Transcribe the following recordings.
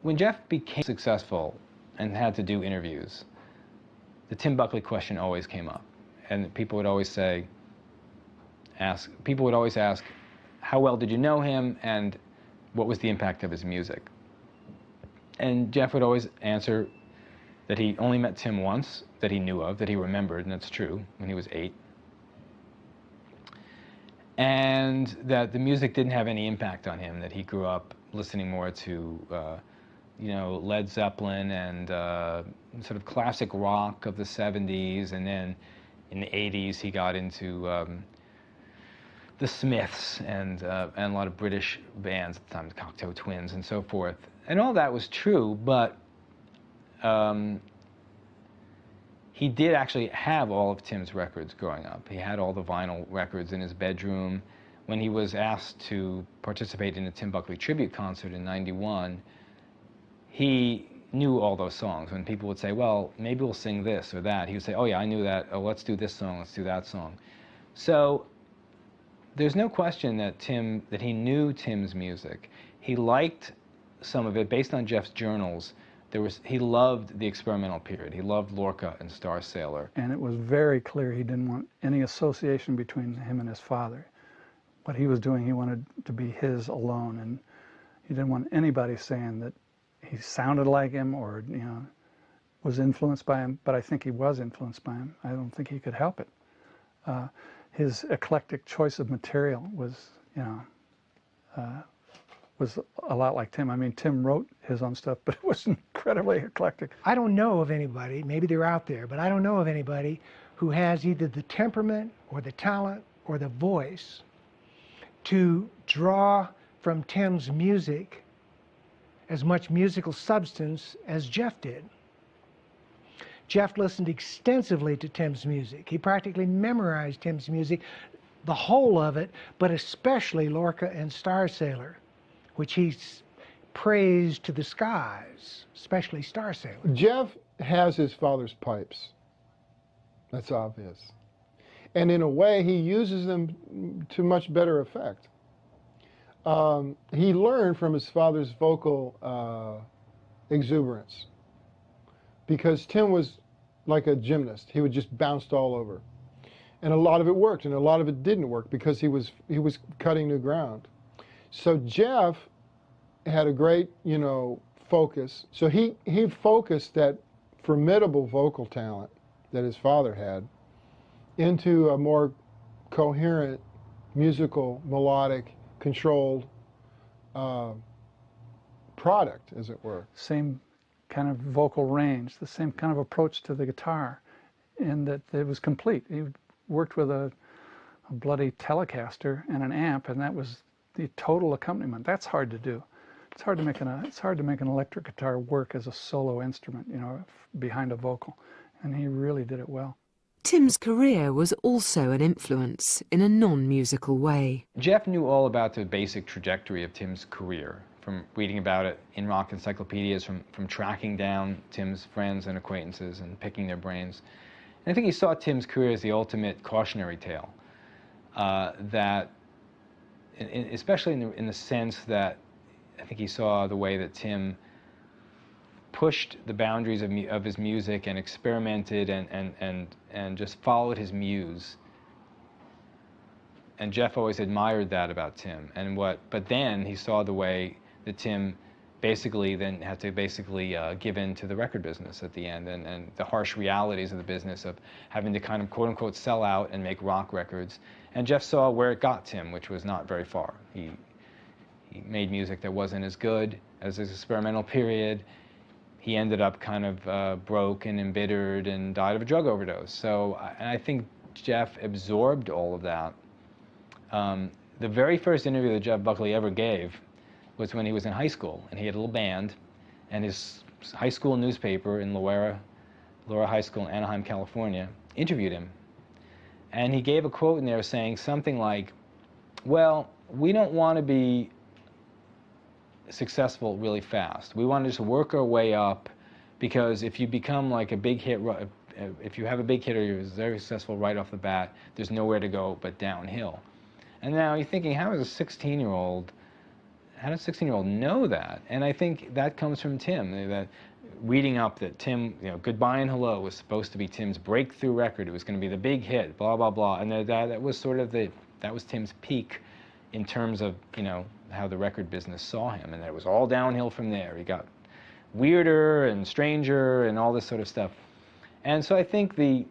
when Jeff became successful and had to do interviews, the Tim Buckley question always came up. And people would always ask, how well did you know him and what was the impact of his music? And Jeff would always answer that he only met Tim once, that he knew of, that he remembered, and that's true, when he was 8. And that the music didn't have any impact on him, that he grew up listening more to you know, Led Zeppelin and sort of classic rock of the 70s, and then in the 80s he got into the Smiths and a lot of British bands at the time, the Cocteau Twins and so forth. And all that was true, but he did actually have all of Tim's records growing up. He had all the vinyl records in his bedroom. When he was asked to participate in a Tim Buckley tribute concert in '91, he knew all those songs. When people would say, well, maybe we'll sing this or that, he would say, oh yeah, I knew that. Oh, let's do this song, let's do that song. So there's no question that he knew Tim's music. He liked some of it based on Jeff's journals. He loved the experimental period. He loved Lorca and Star Sailor. And it was very clear he didn't want any association between him and his father. What he was doing, he wanted to be his alone, and he didn't want anybody saying that he sounded like him or, you know, was influenced by him, but I think he was influenced by him. I don't think he could help it. His eclectic choice of material was, you know, was a lot like Tim. I mean, Tim wrote his own stuff, but it was incredibly eclectic. I don't know of anybody, maybe they're out there, but I don't know of anybody who has either the temperament or the talent or the voice to draw from Tim's music as much musical substance as Jeff did. Jeff listened extensively to Tim's music. He practically memorized Tim's music, the whole of it, but especially Lorca and Star Sailor, which he praised to the skies, especially Star Sailor. Jeff has his father's pipes. That's obvious. And in a way, he uses them to much better effect. He learned from his father's vocal exuberance, because Tim was like a gymnast. He would just bounce all over. And a lot of it worked, and a lot of it didn't work because he was cutting new ground. So Jeff had a great, you know, focus. So he focused that formidable vocal talent that his father had into a more coherent, musical, melodic, controlled product, as it were. Same kind of vocal range, the same kind of approach to the guitar, and that it was complete. He worked with a bloody Telecaster and an amp, and that was the total accompaniment. That's hard to do. It's hard to make an electric guitar work as a solo instrument, you know, behind a vocal, and he really did it well. Tim's career was also an influence in a non-musical way. Jeff knew all about the basic trajectory of Tim's career, from reading about it in rock encyclopedias, from tracking down Tim's friends and acquaintances and picking their brains. And I think he saw Tim's career as the ultimate cautionary tale, that, especially in the sense that I think he saw the way that Tim pushed the boundaries of his music and experimented and just followed his muse. And Jeff always admired that about Tim. But then he saw the way that Tim basically then had to give in to the record business at the end, and the harsh realities of the business of having to kind of quote unquote sell out and make rock records. And Jeff saw where it got Tim, which was not very far. He made music that wasn't as good as his experimental period. He ended up kind of broke and embittered and died of a drug overdose. So, and I think Jeff absorbed all of that. The very first interview that Jeff Buckley ever gave was when he was in high school, and he had a little band, and his high school newspaper in Laura High School in Anaheim, California, interviewed him. And he gave a quote in there saying something like, well, we don't want to be successful really fast. We want to just work our way up, because if you become like a big hit, if you have a big hit or you're very successful right off the bat, there's nowhere to go but downhill. And now you're thinking, how is a 16-year-old how does a 16-year-old know that? And I think that comes from Tim. That reading up that Tim, Goodbye and Hello was supposed to be Tim's breakthrough record. It was going to be the big hit, blah blah blah. And that was sort of that was Tim's peak in terms of how the record business saw him, and it was all downhill from there. He got weirder and stranger and all this sort of stuff. And so I think Tim,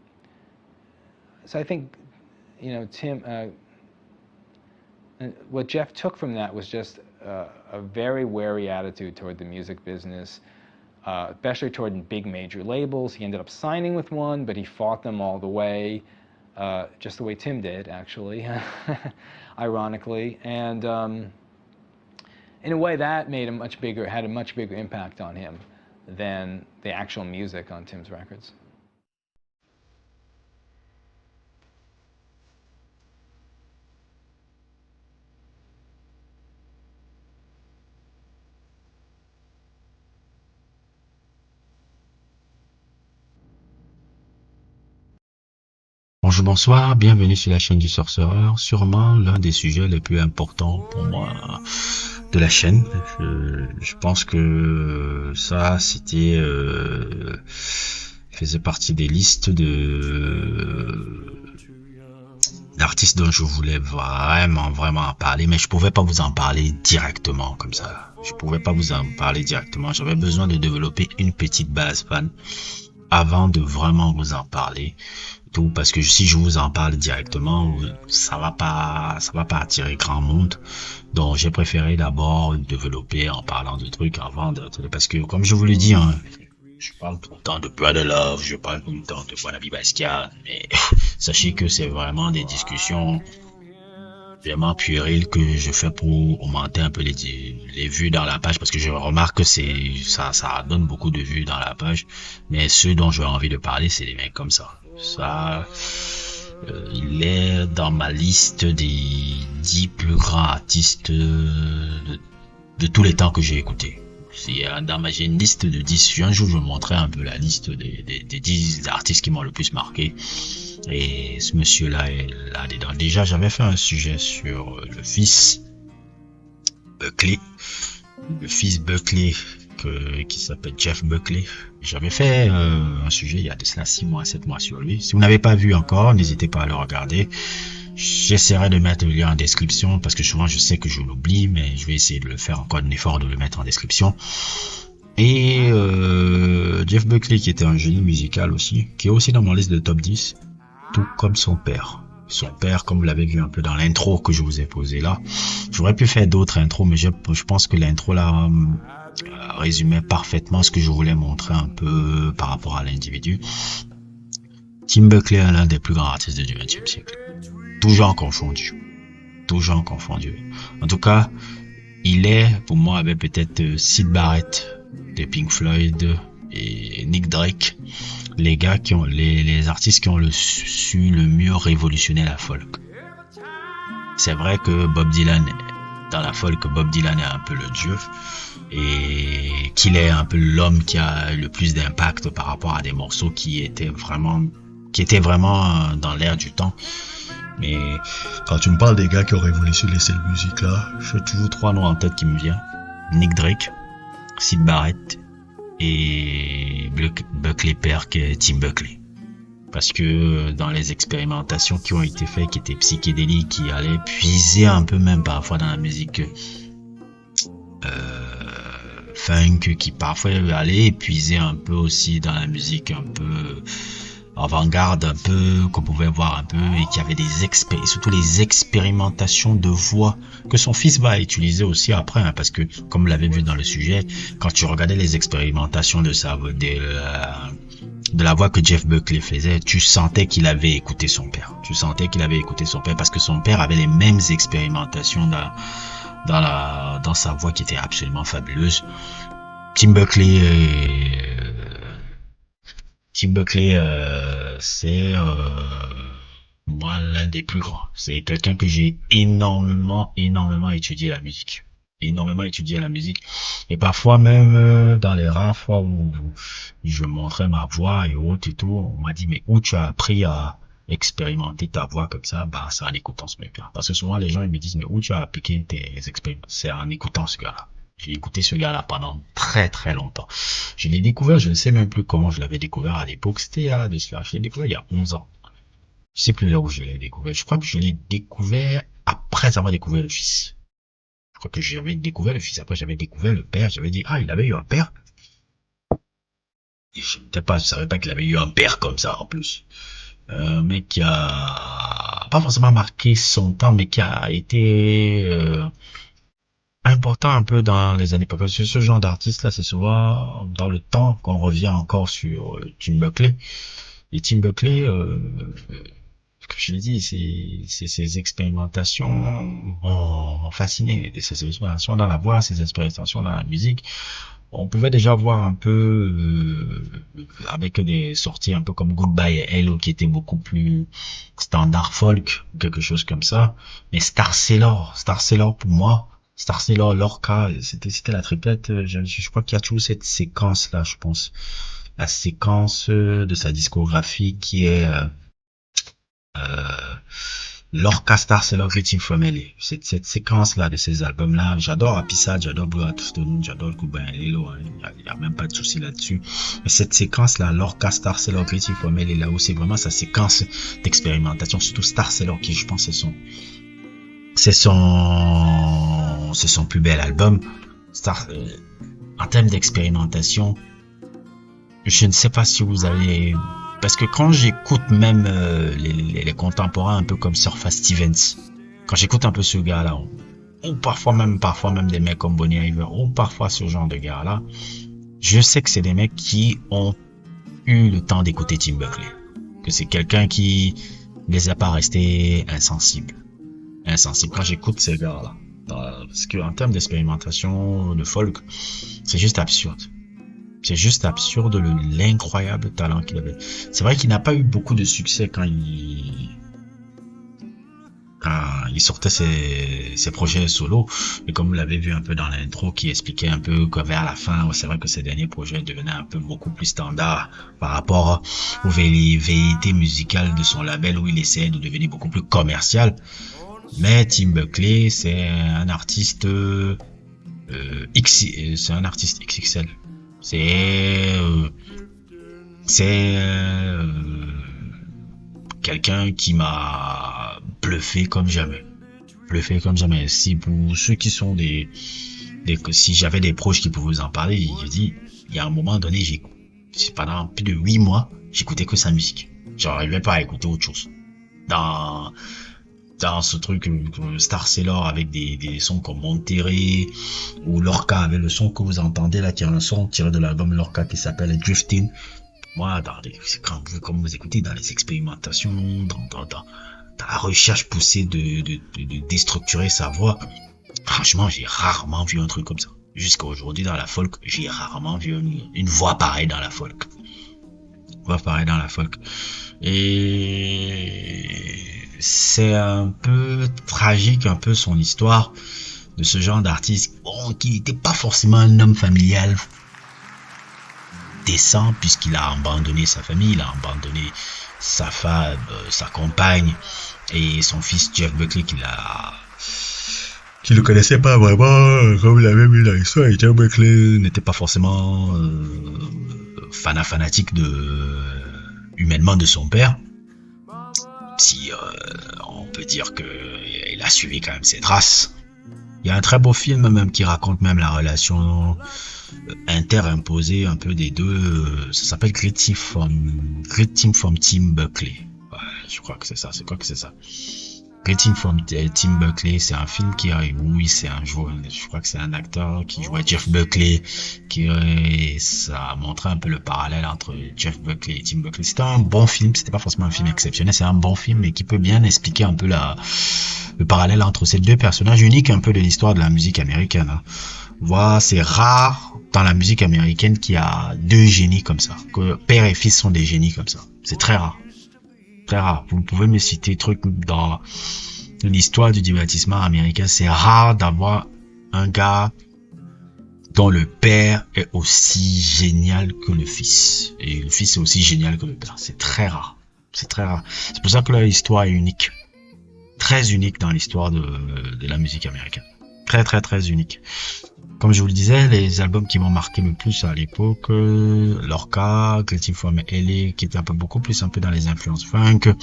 what Jeff took from that was just a very wary attitude toward the music business, especially toward big major labels. He ended up signing with one, but he fought them all the way, just the way Tim did, actually, ironically. And in a way, that had a much bigger impact on him than the actual music on Tim's records. Bonjour, bonsoir, bienvenue sur la chaîne du Sorcereur, sûrement l'un des sujets les plus importants pour moi de la chaîne. Je pense que ça, c'était faisait partie des listes d'artistes dont je voulais vraiment en parler, mais je pouvais pas vous en parler directement comme ça. Je pouvais pas vous en parler directement. J'avais besoin de développer une petite base fan avant de vraiment vous en parler. Tout parce que si je vous en parle directement, ça va pas attirer grand monde. Donc j'ai préféré d'abord développer en parlant de trucs avant parce que comme je vous le dis, je parle tout le temps de Brother Love, je parle tout le temps de Wannabe Basquiat, mais sachez que c'est vraiment des discussions vraiment puériles que je fais pour augmenter un peu les vues dans la page, parce que je remarque que ça donne beaucoup de vues dans la page, mais ceux dont j'ai envie de parler, c'est des mecs comme ça. Il est dans ma liste des 10 plus grands artistes de tous les temps que j'ai écouté. J'ai une liste de 10. Un jour, je vous montrerai un peu la liste des 10 artistes qui m'ont le plus marqué. Et ce monsieur-là est là-dedans. Déjà, j'avais fait un sujet sur le fils Buckley. Le fils Buckley qui s'appelle Jeff Buckley. J'avais fait un sujet il y a de cela 6 mois, 7 mois sur lui. Si vous n'avez pas vu encore, n'hésitez pas à le regarder. J'essaierai de mettre le lien en description parce que souvent je sais que je l'oublie, mais je vais essayer de le faire encore un effort de le mettre en description. Et Jeff Buckley qui était un génie musical aussi, qui est aussi dans mon liste de top 10, tout comme son père. Son père, comme vous l'avez vu un peu dans l'intro que je vous ai posé là. J'aurais pu faire d'autres intros, mais je pense que l'intro là résumait parfaitement ce que je voulais montrer un peu par rapport à l'individu. Tim Buckley est l'un des plus grands artistes du XXe siècle. Tout genre confondu. En tout cas, il est, pour moi, avec peut-être Syd Barrett de Pink Floyd et Nick Drake, les gars qui ont, les artistes qui ont su le mieux révolutionner la folk. C'est vrai que Bob Dylan, dans la folk, Bob Dylan est un peu le dieu, et qu'il est un peu l'homme qui a le plus d'impact par rapport à des morceaux qui étaient vraiment dans l'air du temps. Mais quand tu me parles des gars qui ont révolutionné cette musique-là, j'ai toujours 3 noms en tête qui me viennent. Nick Drake, Syd Barrett et Buckley père qui est Tim Buckley. Parce que dans les expérimentations qui ont été faites, qui étaient psychédéliques, qui allaient puiser un peu même parfois dans la musique funk, qui parfois allaient puiser un peu aussi dans la musique un peu avant-garde, un peu qu'on pouvait voir un peu, et qui avait surtout les expérimentations de voix que son fils va utiliser aussi après, parce que comme vous l'avez vu dans le sujet, quand tu regardais les expérimentations de la voix que Jeff Buckley faisait, tu sentais qu'il avait écouté son père. Parce que son père avait les mêmes expérimentations dans sa voix qui était absolument fabuleuse. Tim Buckley, c'est moi l'un des plus grands. C'est quelqu'un que j'ai énormément étudié la musique. Et parfois même dans les rares fois où je montrais ma voix et autres et tout, on m'a dit mais où tu as appris à expérimenter ta voix comme ça, bah, c'est en écoutant ce mec-là. Parce que souvent, les gens, ils me disent, mais où tu as appliqué tes expériences? C'est en écoutant ce gars-là. J'ai écouté ce gars-là pendant très très longtemps. Je l'ai découvert, je ne sais même plus comment je l'avais découvert à l'époque. C'était il y a de cela. Je l'ai découvert il y a 11 ans. Je sais plus là où je l'ai découvert. Je crois que je l'ai découvert après avoir découvert le fils. Je crois que j'avais découvert le fils. Après, j'avais découvert le père. J'avais dit, ah, il avait eu un père. Et je savais pas qu'il avait eu un père comme ça, en plus. Un mec qui a pas forcément marqué son temps, mais qui a été, important un peu dans les années parce que ce genre d'artiste là c'est souvent dans le temps qu'on revient encore sur Tim Buckley et Tim Buckley comme je l'ai dit ces expérimentations m'ont fasciné ces expérimentations dans la voix ces expérimentations dans la musique on pouvait déjà voir un peu avec des sorties un peu comme Goodbye Hello qui était beaucoup plus standard folk quelque chose comme ça mais Star Sailor pour moi Star Sailor, Lorca, c'était la triplette. Je crois qu'il y a toujours cette séquence là, je pense, la séquence de sa discographie qui est Lorca, Star Sailor, Greeting from LA. Cette séquence là de ces albums là, j'adore Happy Sad, j'adore Blue Stone, j'adore Goodbye Hello, il y a même pas de souci là-dessus. Mais cette séquence là, Lorca, Star Sailor, Greeting from LA, là où c'est vraiment sa séquence d'expérimentation, surtout Star Sailor qui, je pense, c'est son plus bel album. En termes d'expérimentation, je ne sais pas si vous allez, parce que quand j'écoute même les contemporains un peu comme Surfa Stevens, quand j'écoute un peu ce gars-là, ou parfois même des mecs comme Bonnie Iver, ou parfois ce genre de gars-là, je sais que c'est des mecs qui ont eu le temps d'écouter Tim Buckley, que c'est quelqu'un qui ne les a pas restés insensibles quand j'écoute ces gars-là. Parce que en termes d'expérimentation de folk, c'est juste absurde. C'est juste absurde l'incroyable talent qu'il avait. C'est vrai qu'il n'a pas eu beaucoup de succès quand il sortait ses projets solo. Et comme vous l'avez vu un peu dans l'intro qui expliquait un peu que vers la fin, c'est vrai que ces derniers projets devenaient un peu beaucoup plus standards par rapport aux velléités musicales de son label où il essayait de devenir beaucoup plus commercial. Mais Tim Buckley, c'est un artiste c'est un artiste XXL. C'est quelqu'un qui m'a bluffé comme jamais. Si pour ceux qui sont si j'avais des proches qui pouvaient vous en parler, je dis, il y a un moment donné, pendant plus de 8 mois, j'écoutais que sa musique. J'arrivais pas à écouter autre chose. Dans ce truc Star Sailor avec des sons comme Monterey ou Lorca avec le son que vous entendez là qui est un son tiré de l'album Lorca qui s'appelle Drifting. Moi quand vous écoutez dans les expérimentations dans la recherche poussée de déstructurer sa voix, franchement j'ai rarement vu un truc comme ça. Jusqu'à aujourd'hui dans la folk, j'ai rarement vu une voix pareille dans la folk. Et c'est un peu tragique, un peu son histoire de ce genre d'artiste, qui n'était pas forcément un homme familial décent, puisqu'il a abandonné sa famille, il a abandonné sa femme, sa compagne et son fils Jeff Buckley qui le connaissait pas vraiment, comme vous l'avez vu dans l'histoire. Jeff Buckley n'était pas forcément fanatique humainement de son père. Si on peut dire que il a suivi quand même ses traces. Il y a un très beau film même qui raconte même la relation interimposée un peu des deux. Ça s'appelle Greeting from Tim Buckley. Ouais, je crois que c'est ça. Greeting from Tim Buckley, c'est un film je crois que c'est un acteur qui jouait Jeff Buckley, ça montrait un peu le parallèle entre Jeff Buckley et Tim Buckley. C'était un bon film, c'était pas forcément un film exceptionnel, c'est un bon film mais qui peut bien expliquer un peu le parallèle entre ces deux personnages uniques un peu de l'histoire de la musique américaine. Voilà, c'est rare dans la musique américaine qu'il y a deux génies comme ça, que père et fils sont des génies comme ça. C'est très rare. Très rare. Vous pouvez me citer des trucs dans l'histoire du divertissement américain. C'est rare d'avoir un gars dont le père est aussi génial que le fils. Et le fils est aussi génial que le père. C'est très rare. C'est très rare. C'est pour ça que leur histoire est unique. Très unique dans l'histoire de la musique américaine. Très, très, très unique. Comme je vous le disais, les albums qui m'ont marqué le plus à l'époque, Lorca, Creative from LA, qui était beaucoup plus un peu dans les influences funk,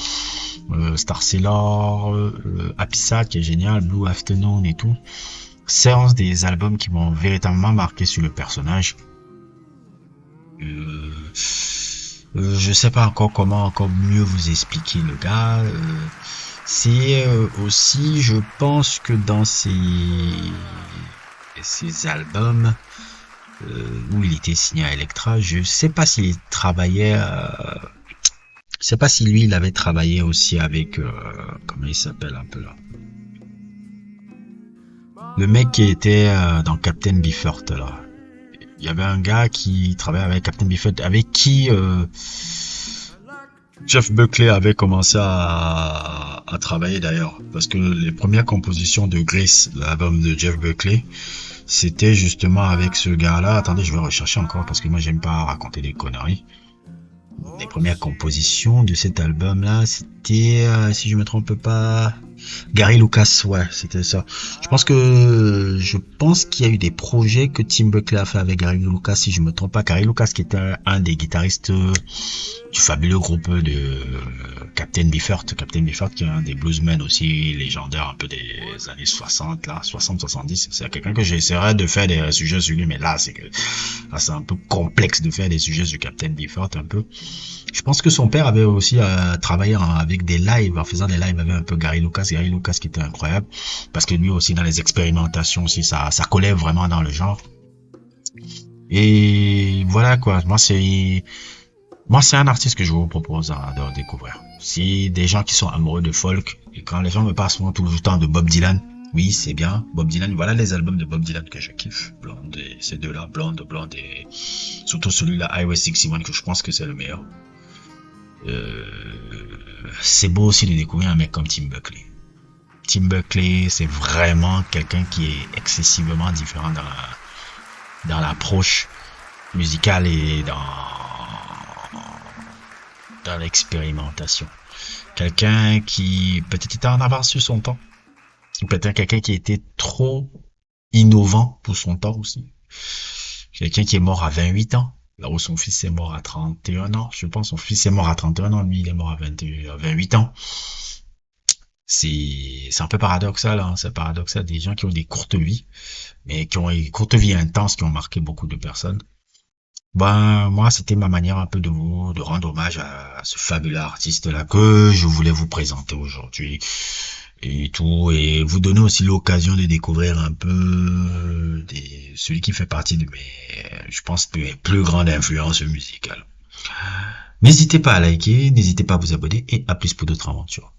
Star Sailor, Happy Sad, qui est génial, Blue Afternoon et tout. C'est des albums qui m'ont véritablement marqué sur le personnage. Je sais pas encore comment encore mieux vous expliquer le gars. C'est aussi, je pense que dans ces albums où il était signé à Elektra, je sais pas s'il travaillait, je sais pas si lui il avait travaillé aussi avec comment il s'appelle un peu là, le mec qui était dans Captain Beefheart là. Il y avait un gars qui travaillait avec Captain Beefheart, avec qui Jeff Buckley avait commencé à travailler d'ailleurs, parce que les premières compositions de Grace, l'album de Jeff Buckley, c'était justement avec ce gars-là. Attendez, je vais rechercher encore parce que moi j'aime pas raconter des conneries. Les premières compositions de cet album-là, c'était, si je me trompe pas, Gary Lucas, ouais, c'était ça. Je pense qu'il y a eu des projets que Tim Buckley a fait avec Gary Lucas, si je me trompe pas. Gary Lucas qui était un des guitaristes du fabuleux groupe de Captain Beefheart qui est un des bluesmen aussi légendaires un peu des années 60 là, 60-70. C'est quelqu'un que j'essaierai de faire des sujets sur lui, mais là c'est un peu complexe de faire des sujets sur Captain Beefheart un peu. Je pense que son père avait aussi travaillé avec des lives, en faisant des lives avec un peu Gary Lucas qui était incroyable, parce que lui aussi dans les expérimentations aussi ça collait vraiment dans le genre. Et voilà quoi, moi c'est un artiste que je vous propose de découvrir. Si des gens qui sont amoureux de folk, et quand les gens me parlent souvent tout le temps de Bob Dylan, oui c'est bien, Bob Dylan, voilà les albums de Bob Dylan que je kiffe, Blonde, et ces deux-là, Blonde et surtout celui-là, Highway 61, que je pense que c'est le meilleur. C'est beau aussi de découvrir un mec comme Tim Buckley. Tim Buckley, c'est vraiment quelqu'un qui est excessivement différent dans l'approche musicale et dans l'expérimentation. Quelqu'un qui peut-être était en avance sur son temps. Peut-être quelqu'un qui était trop innovant pour son temps aussi. Quelqu'un qui est mort à 28 ans. Là où son fils est mort à 31 ans. Je pense son fils est mort à 31 ans. Lui, il est mort à 28 ans. C'est un peu paradoxal, hein. C'est paradoxal. Des gens qui ont des courtes vies, mais qui ont une courte vie intense, qui ont marqué beaucoup de personnes. Ben, moi, c'était ma manière un peu de rendre hommage à ce fabuleux artiste-là que je voulais vous présenter aujourd'hui. Et tout, et vous donner aussi l'occasion de découvrir un peu celui qui fait partie de je pense, de mes plus grandes influences musicales. N'hésitez pas à liker, n'hésitez pas à vous abonner, et à plus pour d'autres aventures.